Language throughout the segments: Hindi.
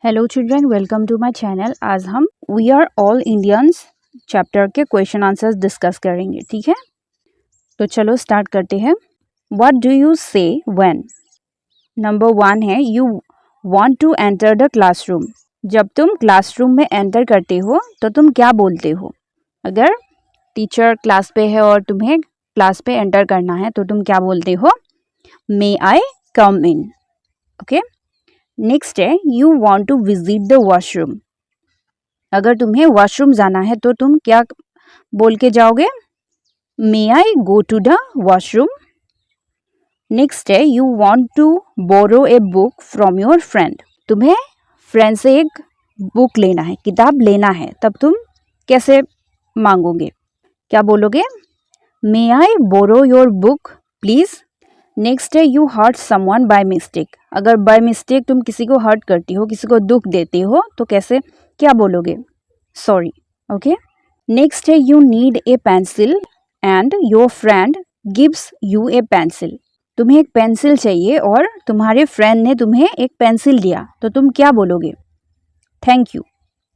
Hello children, welcome to my channel. आज हम we are all Indians chapter के क्वेश्चन आंसर्स डिस्कस करेंगे। ठीक है, तो चलो स्टार्ट करते हैं। What do you say when? Number 1 है you want to enter the classroom. जब तुम क्लासरूम में एंटर करते हो तो तुम क्या बोलते हो? अगर टीचर क्लास पे है और तुम्हें क्लास पे एंटर करना है तो तुम क्या बोलते हो? May I come in. Okay, next है you want to visit the washroom. अगर तुम्हें वॉशरूम जाना है तो तुम क्या बोल के जाओगे? May I go to the washroom. Next है you want to borrow a book from your friend. तुम्हें फ्रेंड से एक बुक लेना है, किताब लेना है, तब तुम कैसे मांगोगे? क्या बोलोगे? May I borrow your book please. Next है you hurt someone by mistake. अगर बाय मिस्टेक तुम किसी को हर्ट करती हो, किसी को दुख देते हो, तो कैसे क्या बोलोगे? सॉरी। ओके, नेक्स्ट है you need a pencil and your friend gives U A pencil. तुम्हें एक पेंसिल चाहिए और तुम्हारे फ्रेंड ने तुम्हें एक पेंसिल दिया, तो तुम क्या बोलोगे? Thank you.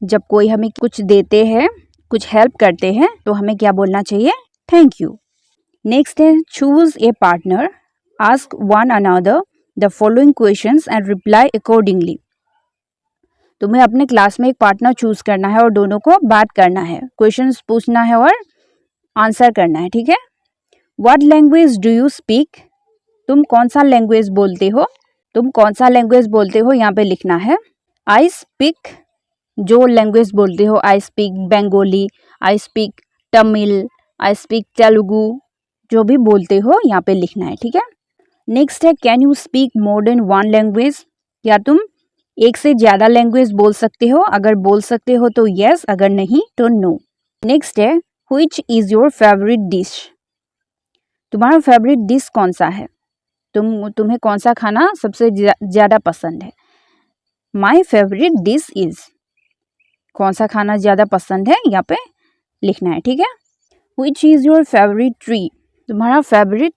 जब कोई हमें कुछ देते हैं, कुछ हेल्प करते हैं, तो हमें क्या बोलना चाहिए? Thank you. नेक्स्ट है choose a partner, ask one another the following questions and reply accordingly. तुम्हें अपने क्लास में एक पार्टनर चूज करना है और दोनों को बात करना है, क्वेश्चंस पूछना है और आंसर करना है। ठीक है, what language do you speak? तुम कौन सा लैंग्वेज बोलते हो? तुम कौन सा लैंग्वेज बोलते हो यहाँ पे लिखना है। आई स्पीक, जो लैंग्वेज बोलते हो, I speak Bengali, I speak Tamil, I speak Telugu, जो भी बोलते हो यहाँ पे लिखना है। ठीक है, नेक्स्ट है can you speak more than one language? क्या तुम एक से ज्यादा लैंग्वेज बोल सकते हो? अगर बोल सकते हो तो यस, अगर नहीं तो नो। नेक्स्ट है which is your favourite dish? तुम्हारा फेवरेट डिश कौन सा है? तुम्हें कौन सा खाना सबसे ज्यादा पसंद है? माई फेवरेट डिश इज, कौन सा खाना ज्यादा पसंद है यहाँ पे लिखना है। ठीक है, which is your favourite tree? तुम्हारा फेवरेट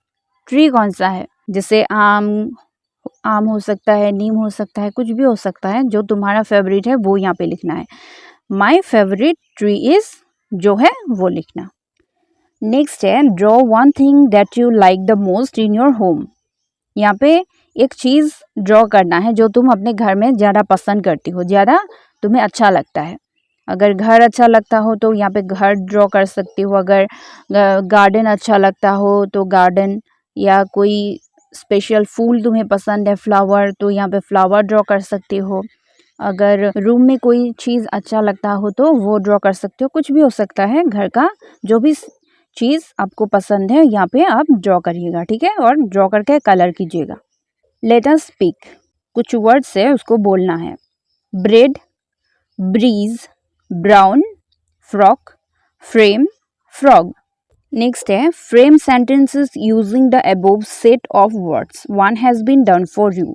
ट्री कौन सा है? जैसे आम हो सकता है, नीम हो सकता है, कुछ भी हो सकता है, जो तुम्हारा फेवरेट है वो यहाँ पे लिखना है। माई फेवरेट ट्री इज, जो है वो लिखना। नेक्स्ट है draw one thing that you like the most in your home. यहाँ पे एक चीज ड्रॉ करना है जो तुम अपने घर में ज्यादा पसंद करती हो, ज्यादा तुम्हें अच्छा लगता है। अगर घर अच्छा लगता हो तो यहाँ पे घर ड्रॉ कर सकती हो। अगर गार्डन अच्छा लगता हो तो गार्डन, या कोई स्पेशल फूल तुम्हें पसंद है, फ्लावर, तो यहाँ पे फ्लावर ड्रॉ कर सकते हो। अगर रूम में कोई चीज़ अच्छा लगता हो तो वो ड्रॉ कर सकते हो। कुछ भी हो सकता है, घर का जो भी चीज़ आपको पसंद है यहाँ पे आप ड्रॉ करिएगा। ठीक है, और ड्रॉ करके कलर कीजिएगा। लेट अस स्पीक, कुछ वर्ड्स है उसको बोलना है। Bread, breeze, brown, frock, frame, frog. Next है frame sentences using the above set of words, one has been done for you.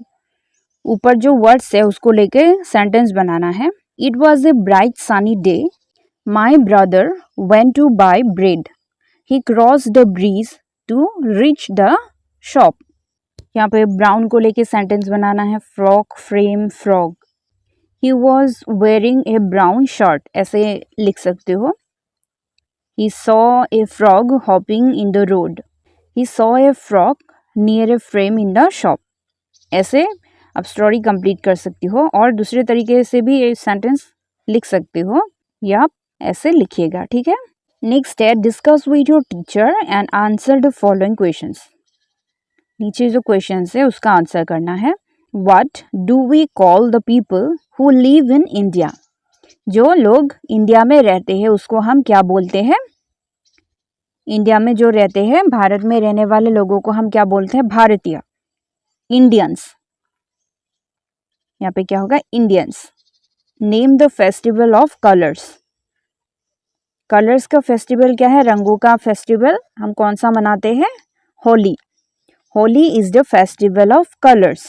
ऊपर जो वर्ड्स है उसको लेके सेंटेंस बनाना है। It was a bright sunny day, my brother went to buy bread, he cross the bridge to reach the shop. यहाँ पे ब्राउन को लेके सेंटेंस बनाना है। Frock, frame, frog. He was wearing A brown shirt, ऐसे लिख सकते हो। He saw a frog hopping in the road. He saw a frog near a frame in the shop. ऐसे आप स्टोरी कंप्लीट कर सकती हो, और दूसरे तरीके से भी ये सेंटेंस लिख सकते हो, या आप ऐसे लिखिएगा। ठीक है, नेक्स्ट है discuss with your teacher and answer the following questions. नीचे जो क्वेश्चंस है उसका आंसर करना है। What do we call the people who live in India? जो लोग इंडिया में रहते हैं उसको हम क्या बोलते हैं? इंडिया में जो रहते हैं, भारत में रहने वाले लोगों को हम क्या बोलते हैं? भारतीय, इंडियंस। यहाँ पे क्या होगा? Indians. Name the festival of colours. Colours का फेस्टिवल क्या है? रंगों का फेस्टिवल हम कौन सा मनाते हैं? Holi. Holi is the festival of colours.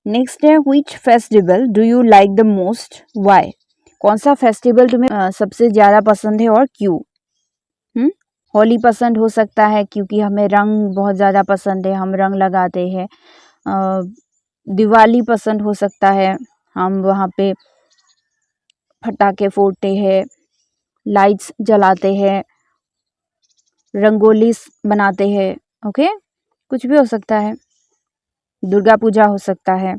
Next है which festival do you like the most, why? कौन सा फेस्टिवल तुम्हें सबसे ज्यादा पसंद है और क्यों? होली पसंद हो सकता है क्योंकि हमें रंग बहुत ज़्यादा पसंद है, हम रंग लगाते हैं। दिवाली पसंद हो सकता है, हम वहाँ पे पटाखे फोड़ते हैं, लाइट्स जलाते हैं, रंगोली बनाते हैं। ओके, कुछ भी हो सकता है, दुर्गा पूजा हो सकता है।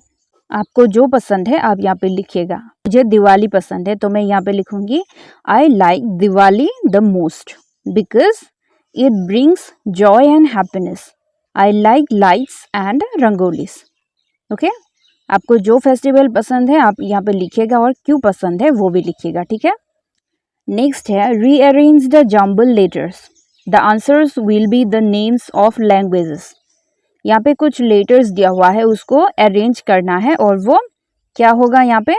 आपको जो पसंद है आप यहाँ पे लिखिएगा। मुझे दिवाली पसंद है तो मैं यहाँ पे लिखूंगी I like Diwali the most because it brings Joy and happiness. I like lights and rangolis. Okay, आपको जो फेस्टिवल पसंद है आप यहाँ पे लिखिएगा और क्यों पसंद है वो भी लिखिएगा, ठीक है। नेक्स्ट है rearrange the jumble letters. The answers will be the names of languages. यहाँ पे कुछ लेटर्स दिया हुआ है, उसको अरेंज करना है और वो क्या होगा, यहाँ पे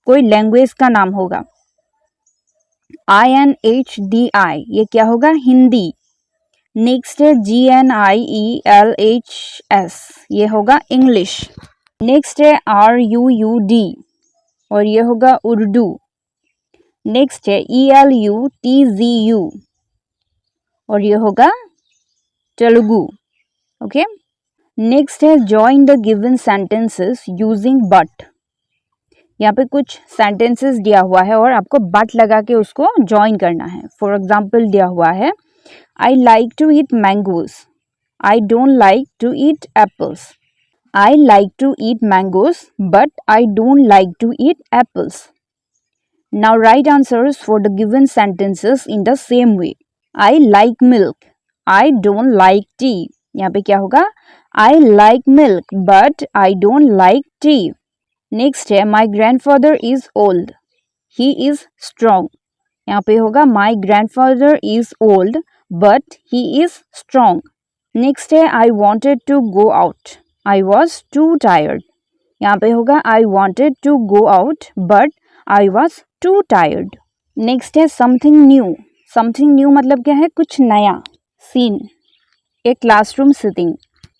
कोई लैंग्वेज का नाम होगा। INHDI ये क्या होगा, हिंदी। नेक्स्ट है GNIELHS ये होगा इंग्लिश। नेक्स्ट है RUUD और ये होगा उर्दू। नेक्स्ट है ELUTZU और ये होगा तेलुगु। ओके, नेक्स्ट है join the given sentences using but. यहाँ पे कुछ सेंटेंसेस दिया हुआ है और आपको बट लगा के उसको जॉइन करना है। फॉर एग्जाम्पल दिया हुआ है I like to eat mangoes, I don't like to eat apples. I like to eat mangoes but I don't like to eat apples. Now write answers for the given sentences in the same way. I like milk, I don't like tea. यहाँ पे क्या होगा, I like milk but I don't like tea. Next है my grandfather is old, he is strong. यहाँ पे होगा माई grandfather is old but he is strong. Next है I wanted to go out, I was too tired. यहाँ पे होगा I wanted to go out but I was too tired. Next है समथिंग न्यू। समथिंग न्यू मतलब क्या है, कुछ नया। सीन ए क्लासरूम सिटिंग,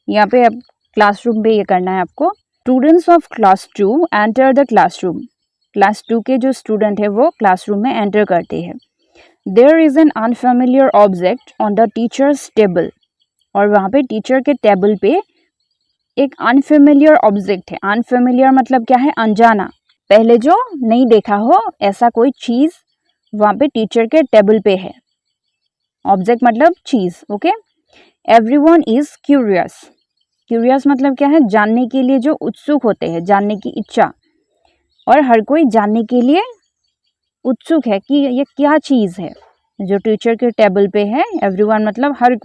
यहाँ पे अब क्लासरूम पे ये करना है आपको। Students of class 2 enter the classroom. Class 2 के जो स्टूडेंट है वो क्लासरूम में एंटर करते हैं। There is an unfamiliar object on the teacher's table और वहाँ पे टीचर के टेबल पे एक अनफेमिलियर ऑब्जेक्ट है। अनफेमिलियर मतलब क्या है, अनजाना, पहले जो नहीं देखा हो ऐसा कोई चीज वहाँ पे टीचर के टेबल पे है। ऑब्जेक्ट मतलब चीज। Okay, everyone is curious. Curious मतलब क्या है, जानने के लिए जो उत्सुक होते हैं, जानने की इच्छा। और हर कोई जानने के लिए उत्सुक है कि ये क्या चीज़ है जो टीचर के टेबल पे है। एवरीवन मतलब हर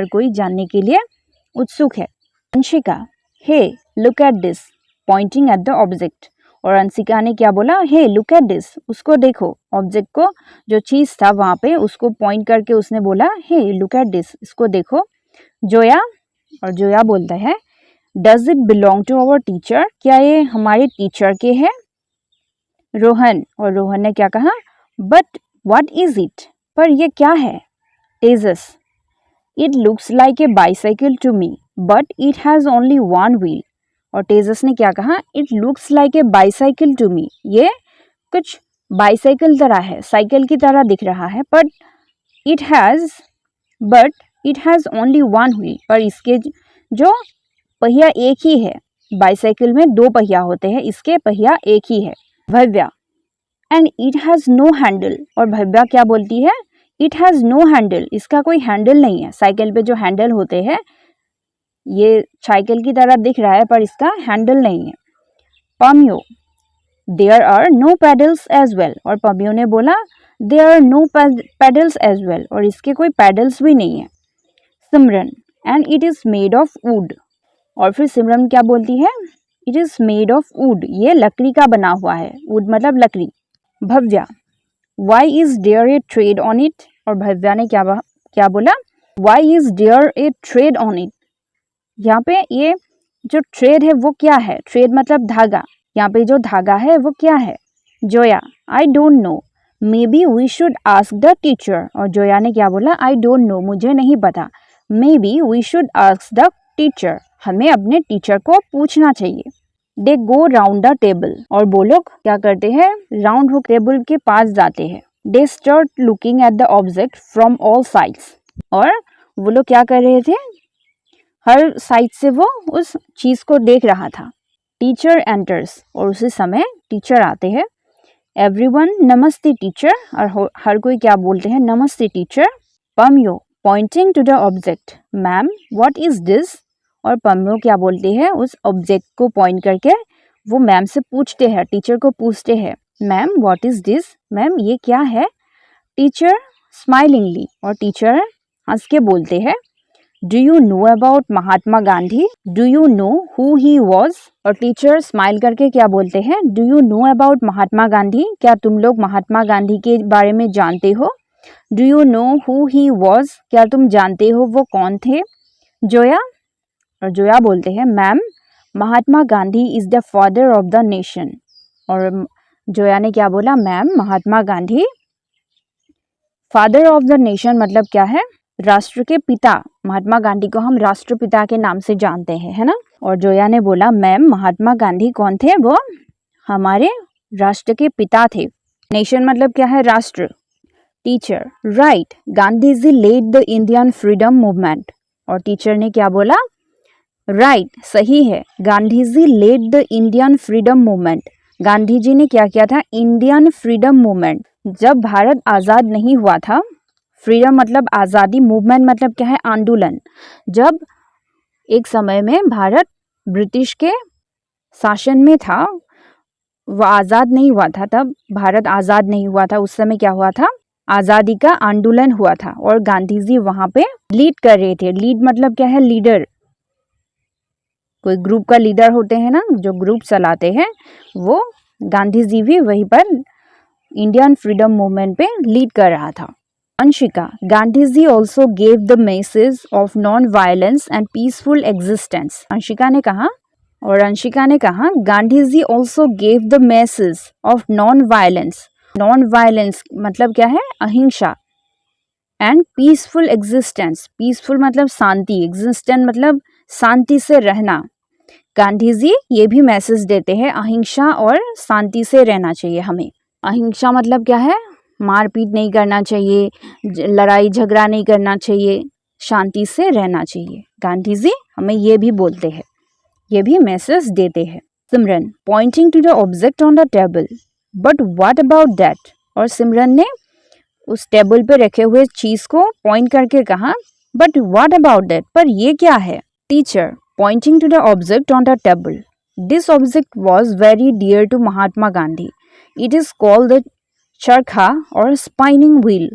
कोई जानने के लिए उत्सुक है। Anshika, hey look at this, pointing at the object. और अंशिका ने क्या बोला, हे लुक एट दिस, उसको देखो, ऑब्जेक्ट को, जो चीज़ था वहाँ पे उसको पॉइंट करके उसने बोला हे लुक एट दिस, इसको देखो। जोया, और जोया बोलता है does it belong to our teacher, क्या ये हमारे टीचर के है। रोहन, और रोहन ने क्या कहा, बट व्हाट इज इट, पर ये क्या है। Tejas, it looks like a bicycle to me but it has only one wheel. और तेजस ने क्या कहा, it looks like a bicycle to me, ये कुछ बाइसाइकिल तरह है, साइकिल की तरह दिख रहा है, but it has only one wheel, पर इसके जो पहिया एक ही है। बाइसाइकिल में 2 पहिया होते हैं, इसके पहिया एक ही है। Bhavya, and it has no handle. और भव्या क्या बोलती है, इट हैज नो हैंडल, इसका कोई हैंडल नहीं है। साइकिल पे जो हैंडल होते हैं, ये साइकिल की तरह दिख रहा है पर इसका हैंडल नहीं है। Pamyo, there are no pedals as well. और पम्यो ने बोला there are no pedals as well, और इसके कोई पैडल्स भी नहीं है। Simran, and it is made of wood. और फिर सिमरन क्या बोलती है, it is made of wood, ये लकड़ी का बना हुआ है। वुड मतलब लकड़ी। Bhavya, why is there a thread on it. और भव्या ने क्या बोला, why is there a thread on it. यहाँ पे ये जो थ्रेड है वो क्या है, थ्रेड मतलब धागा, यहाँ पे जो धागा है वो क्या है। Zoya, I don't know, maybe we should ask the teacher. और जोया ने क्या बोला, आई डोंट नो, मुझे नहीं पता, maybe we should ask the teacher, हमें अपने टीचर को पूछना चाहिए। They go round the table. और वो लोग क्या करते हैं, राउंड हुक टेबल के पास जाते हैं। They start looking at the object from all sides. और वो लोग क्या कर रहे थे, हर साइड से वो उस चीज को देख रहा था। टीचर एंटर्स, और उसी समय टीचर आते हैं। एवरीवन नमस्ते टीचर, और हर कोई क्या बोलते हैं, namaste teacher. Pamyo pointing to the object, ma'am what is this, और पम्यो क्या बोलते हैं, उस ऑब्जेक्ट को पॉइंट करके वो मैम से पूछते हैं, टीचर को पूछते हैं, ma'am what is this, ma'am ये क्या है। टीचर स्माइलिंगली, और टीचर हंस के बोलते हैं, do you know about Mahatma Gandhi, do you know who he was, और टीचर स्माइल करके क्या बोलते हैं, डू यू नो अबाउट महात्मा गांधी, क्या तुम लोग महात्मा गांधी के बारे में जानते हो। Do you know who he was, क्या तुम जानते हो वो कौन थे। जोया, और जोया बोलते हैं, ma'am Mahatma Gandhi is the father of the nation, और जोया ने क्या बोला, ma'am Mahatma Gandhi father of the nation मतलब क्या है, राष्ट्र के पिता। महात्मा गांधी को हम राष्ट्रपिता के नाम से जानते हैं, है ना। और जोया ने बोला, मैम महात्मा गांधी कौन थे, वो हमारे राष्ट्र के पिता थे। नेशन मतलब क्या है, राष्ट्र। Teacher right, Gandhi ji led the Indian freedom movement, और टीचर ने क्या बोला, राइट सही है, Gandhi ji led the Indian freedom movement, Gandhi ji ने क्या किया था, इंडियन फ्रीडम मूवमेंट। जब भारत आज़ाद नहीं हुआ था, फ्रीडम मतलब आज़ादी, मूवमेंट मतलब क्या है, आंदोलन। जब एक समय में भारत ब्रिटिश के शासन में था, वह आज़ाद नहीं हुआ था, तब भारत आज़ाद नहीं हुआ था, उस समय क्या हुआ था, आज़ादी का आंदोलन हुआ था, और गांधी जी वहाँ पे लीड कर रहे थे। लीड मतलब क्या है, लीडर, कोई ग्रुप का लीडर होते हैं ना, जो ग्रुप चलाते हैं, वो गांधी जी भी वहीं पर इंडियन फ्रीडम मूवमेंट पे लीड कर रहा था। Anshika, Gandhi ji also gave the message of non violence and peaceful existence, Anshika ने कहा, और अंशिका ने कहा, Gandhi ji also gave the message of non violence, non violence मतलब क्या है, अहिंसा, एंड पीसफुल एग्जिस्टेंस, पीसफुल मतलब शांति, एग्जिस्टेंस मतलब शांति से रहना। गांधी जी ये भी मैसेज देते हैं, अहिंसा और शांति से रहना चाहिए हमें। अहिंसा मतलब क्या है, मारपीट नहीं करना चाहिए, लड़ाई झगड़ा नहीं करना चाहिए, शांति से रहना चाहिए। गांधी जी हमें ये भी बोलते हैं, ये भी मैसेज देते हैं। Simran pointing to the object on the table, but what about that, और सिमरन ने उस टेबल पे रखे हुए चीज को पॉइंट करके कहा, बट व्हाट अबाउट दैट, पर ये क्या है। Teacher pointing to the object on the table, this object was very dear to Mahatma Gandhi, it is called the charkha or spinning wheel,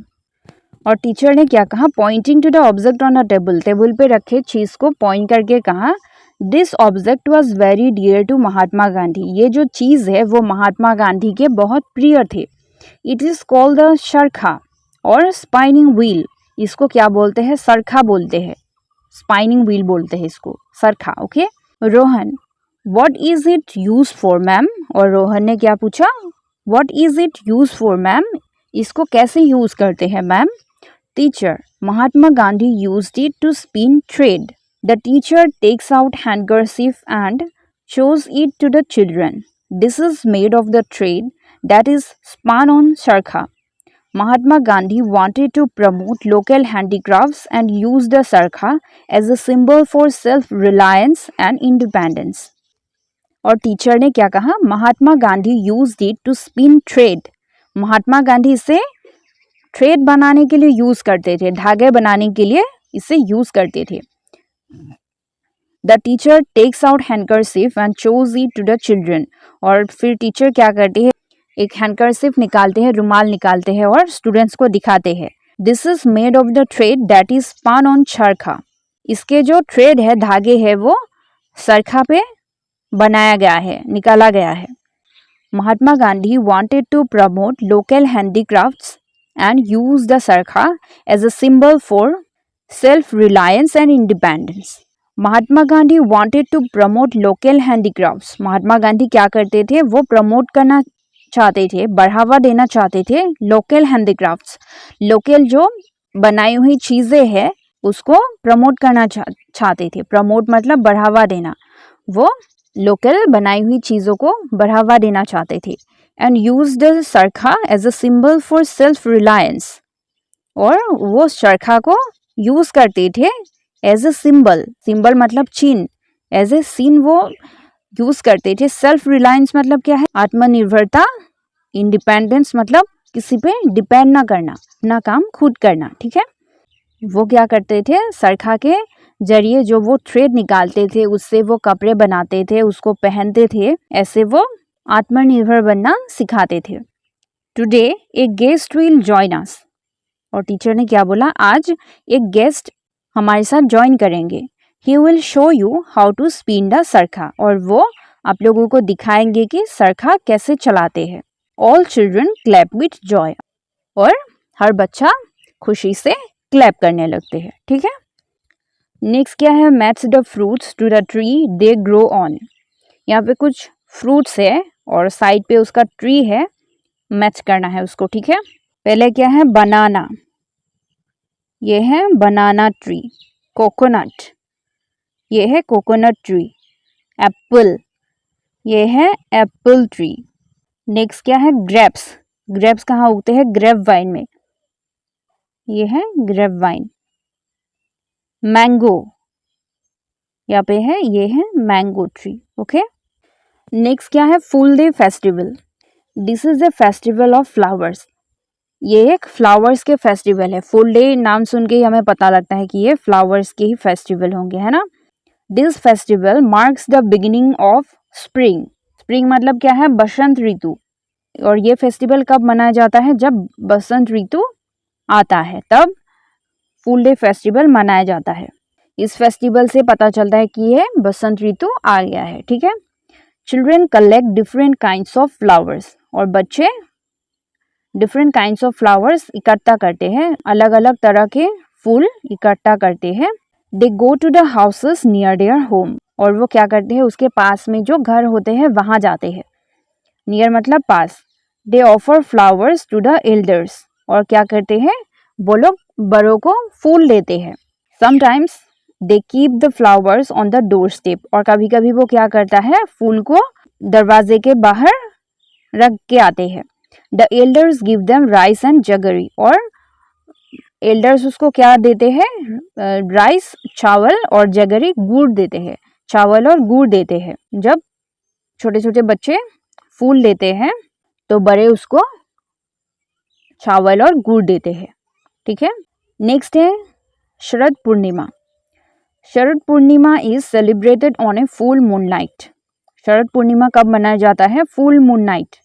और टीचर ने क्या कहा, pointing to the object on the table, table पे रखे चीज को पॉइंट करके कहा, this object was very dear to Mahatma Gandhi, ये जो चीज है वो महात्मा गांधी के बहुत प्रिय थे। It is called the charkha और स्पाइनिंग व्हील, इसको क्या बोलते हैं, सरखा बोलते हैं, स्पाइनिंग व्हील बोलते हैं इसको, charkha. Okay. Rohan what is it use for ma'am, और रोहन ने क्या पूछा, what is it use for ma'am, इसको कैसे यूज करते हैं मैम। Teacher Mahatma Gandhi used it to spin thread, the teacher takes out handkerchief and shows it to the children, this is made of the thread that is spun on charkha. Mahatma Gandhi wanted to promote local handicrafts and used the charkha as a symbol for self-reliance and independence. और टीचर ने क्या कहा, Mahatma Gandhi used it to spin thread, Mahatma Gandhi इसे थ्रेड बनाने के लिए यूज करते थे, धागे बनाने के लिए इसे यूज करते थे। The teacher takes out handkerchief and shows it to the children, और फिर टीचर क्या करते हैं, एक हैंडकरचीफ निकालते हैं, रुमाल निकालते हैं और स्टूडेंट्स को दिखाते हैं। This is made of the thread that is spun on charkha, इसके जो थ्रेड है, धागे है, वो चरखा पे बनाया गया है, निकाला गया है। Mahatma Gandhi wanted to promote local handicrafts and use the charkha as a symbol for self reliance and independence. Mahatma Gandhi wanted to promote local handicrafts, Mahatma Gandhi क्या करते थे, वो प्रमोट करना चाहते थे, बढ़ावा देना चाहते थे लोकल हैंडीक्राफ्ट्स, लोकल जो बनाई हुई चीजें हैं उसको प्रमोट करना चाहते थे। प्रमोट मतलब बढ़ावा देना, वो लोकल बनाई हुई चीजों को बढ़ावा देना चाहते थे। And use the charkha as a symbol for self reliance, और वो चरखा को यूज करते थे एज ए सिंबल, सिंबल मतलब चिन्ह, एज ए सीन वो यूज करते थे। सेल्फ रिलायंस मतलब क्या है? आत्मनिर्भरता। इंडिपेंडेंस मतलब किसी पे डिपेंड ना करना, अपना काम खुद करना, ठीक है। वो क्या करते थे? चरखा के जरिए जो वो थ्रेड निकालते थे उससे वो कपड़े बनाते थे, उसको पहनते थे, ऐसे वो आत्मनिर्भर बनना सिखाते थे। Today A guest will join us. और टीचर ने क्या बोला? आज एक गेस्ट हमारे साथ ज्वाइन करेंगे। He will show you how to spin the charkha. और वो आप लोगों को दिखाएंगे कि चरखा कैसे चलाते हैं। All children clap with Joy. और हर बच्चा खुशी से क्लैप करने लगते हैं, ठीक है। नेक्स्ट क्या है? Match the fruits to the tree they grow on. यहाँ पे कुछ फ्रूट्स है और साइड पे उसका ट्री है, मैच करना है उसको, ठीक है। पहले क्या है? बनाना, ये है बनाना ट्री। कोकोनट, ये है कोकोनट ट्री। एप्पल, ये है एप्पल ट्री। नेक्स्ट क्या है? ग्रेप्स। ग्रेप्स कहाँ उगते हैं? ग्रेप वाइन में, ये है ग्रेप वाइन। मैंगो, यहाँ पे है, ये है मैंगो ट्री, ओके। नेक्स्ट क्या है? Full day festival. This is a festival of flowers. ये एक फ्लावर्स के फेस्टिवल है। फुल डे नाम सुन के ही हमें पता लगता है कि ये फ्लावर्स के ही फेस्टिवल होंगे, है ना। This festival marks the beginning of spring. Spring मतलब क्या है? बसंत ऋतु। और ये फेस्टिवल कब मनाया जाता है? जब बसंत ऋतु आता है, तब फुल डे फेस्टिवल मनाया जाता है। इस फेस्टिवल से पता चलता है कि ये बसंत ऋतु आ गया है, ठीक है। Children collect different kinds of flowers. और बच्चे डिफरेंट काइंड्स ऑफ फ्लावर्स इकट्ठा करते हैं, अलग अलग तरह के फूल इकट्ठा करते हैं। They go to the houses near their home. और वो क्या करते हैं? उसके पास में जो घर होते हैं वहां जाते हैं। नियर मतलब पास। They offer flowers to the elders. और क्या करते हैं? वो लोग बड़ों को फूल देते हैं। Sometimes they keep the flowers on the door step. और कभी कभी वो क्या करता है? फूल को दरवाजे के बाहर रख के आते हैं। The elders give them rice and jaggery. और एल्डर्स उसको क्या देते हैं? राइस, चावल, और जगरी गुड़ देते हैं। चावल और गुड़ देते हैं। जब छोटे छोटे बच्चे फूल देते हैं तो बड़े उसको चावल और गुड़ देते हैं, ठीक है। नेक्स्ट है Sharad Purnima. Sharad Purnima is celebrated on a full moon night. Sharad Purnima कब मनाया जाता है? Full moon night.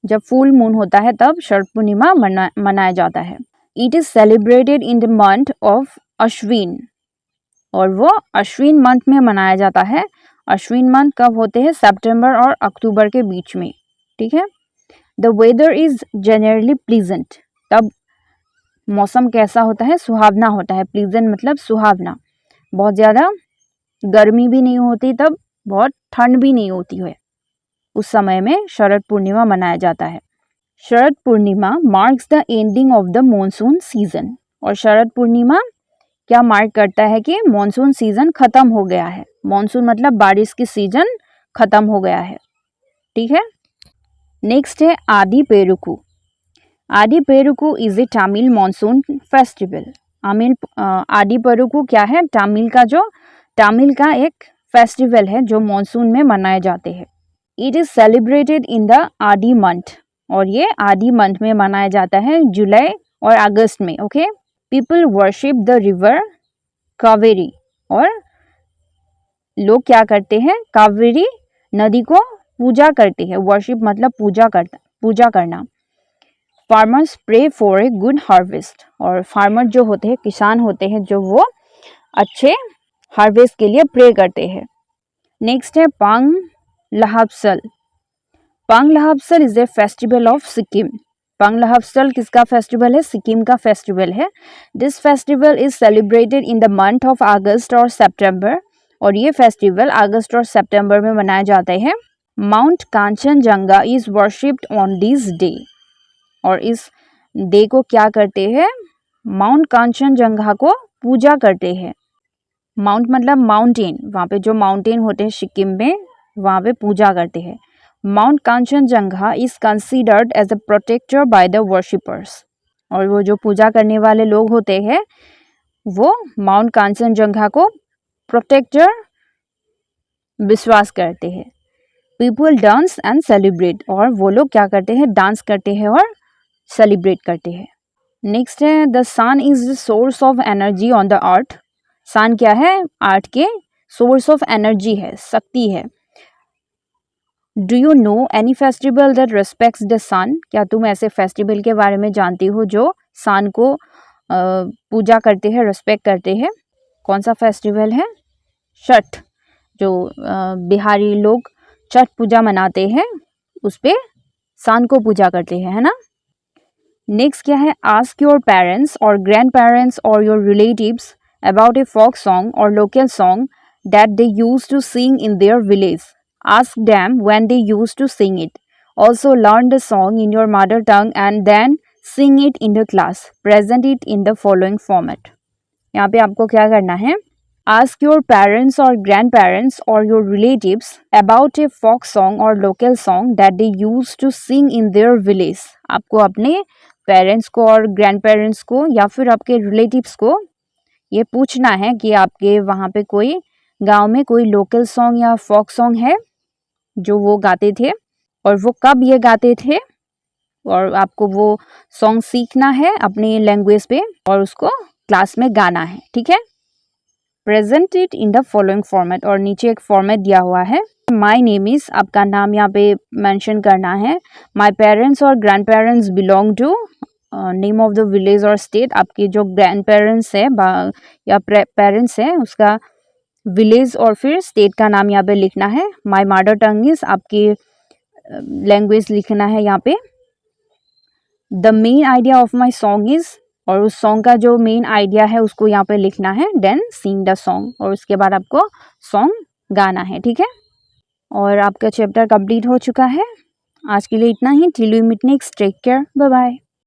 जब फुल मून होता है तब शरद पूर्णिमा मनाया जाता है। It is celebrated in the month of Ashwin. और वो अश्विन मंथ में मनाया जाता है। अश्विन मंथ कब होते हैं? सितंबर और अक्टूबर के बीच में, ठीक है। The weather is generally pleasant. तब मौसम कैसा होता है? सुहावना होता है। प्लीजेंट मतलब सुहावना। बहुत ज़्यादा गर्मी भी नहीं होती, तब बहुत ठंड भी नहीं होती है। उस समय में शरद पूर्णिमा मनाया जाता है। Sharad Purnima marks the ending of the monsoon season. और शरद पूर्णिमा क्या मार्क करता है? कि मॉनसून सीजन खत्म हो गया है। मॉनसून मतलब बारिश की सीजन खत्म हो गया है, ठीक है। नेक्स्ट है Aadi Perukku. Aadi Perukku is a Tamil monsoon festival. Aadi Perukku क्या है? तमिल का एक फेस्टिवल है जो मॉनसून में मनाए जाते हैं। It is celebrated in the आदि मंथ। और ये आदि मंथ में मनाया जाता है, जुलाई और अगस्त में, okay. People worship the river Kaveri. और लोग क्या करते हैं? कावेरी नदी को पूजा करते हैं। वर्शिप मतलब पूजा करना। Farmers pray for a good harvest. और फार्मर जो होते हैं, किसान होते हैं, जो वो अच्छे हार्वेस्ट के लिए प्रे करते हैं। नेक्स्ट है Pang Lhabsol. Pang Lhabsol is a festival of Sikkim. Pang Lhabsol किसका फेस्टिवल है? सिक्किम का फेस्टिवल है। This festival is celebrated in the month of August और सितंबर। और ये फेस्टिवल अगस्त और सितंबर में मनाए जाते हैं। Mount Kanchenjunga is worshipped on this day. और इस डे को क्या करते हैं? माउंट कांचनजंगा को पूजा करते हैं। माउंट मतलब माउंटेन, वहाँ पे जो माउंटेन होते हैं सिक्किम में, वहाँ पे पूजा करते हैं। Mount Kanchenjunga is considered as a protector by the worshippers. और वो जो पूजा करने वाले लोग होते हैं वो माउंट कांचनजंगा को प्रोटेक्टर विश्वास करते हैं। पीपल डांस एंड सेलिब्रेट, और वो लोग क्या करते हैं, डांस करते हैं और सेलिब्रेट करते हैं। नेक्स्ट है the sun is the source of energy on the earth. Sun क्या है, अर्थ के सोर्स ऑफ एनर्जी है, शक्ति है। Do you know any festival that respects the sun, क्या तुम ऐसे फेस्टिवल के बारे में जानती हो जो सन को पूजा करते हैं, रिस्पेक्ट करते हैं? कौन सा फेस्टिवल है? छठ। जो बिहारी लोग छठ पूजा मनाते हैं, उस पे सन को पूजा करते हैं, है ना। नेक्स्ट क्या है, आस्क योर पेरेंट्स और ग्रैंड पेरेंट्स और your relatives about a folk song और local song that they use to sing in their village. Ask them when they use to sing it. Also learn the song in your mother tongue and then sing it in the class. Present it in the following format. यहाँ पे आपको क्या करना है, आस्क योर पेरेंट्स और ग्रैंड पेरेंट्स और your relatives about a folk song और local song that they use to sing in their village. आपको अपने पेरेंट्स को और ग्रैंड पेरेंट्स को या फिर आपके रिलेटिव्स को ये पूछना है कि आपके वहाँ पे कोई गांव में कोई लोकल सॉन्ग या फोक सॉन्ग है जो वो गाते थे और वो कब ये गाते थे, और आपको वो सॉन्ग सीखना है अपनी लैंग्वेज पे और उसको क्लास में गाना है, ठीक है। Present it in the following format, और नीचे एक फॉर्मेट दिया हुआ है। माई नेम इज, आपका नाम यहाँ पे मेंशन करना है। माई पेरेंट्स और grand parents belong to, name of the village और स्टेट, आपके जो ग्रैंड पेरेंट्स है या पेरेंट्स है उसका विलेज और फिर स्टेट का नाम यहाँ पे लिखना है। माई मदर टंग इज, आपकी लैंग्वेज लिखना है यहाँ पे। The main idea of my song is, और उस सॉन्ग का जो मेन आइडिया है उसको यहाँ पे लिखना है। देन सिंग द सॉन्ग, और उसके बाद आपको सॉन्ग गाना है, ठीक है। और आपका चैप्टर कंप्लीट हो चुका है। आज के लिए इतना ही। Till we meet next, take care, bye bye.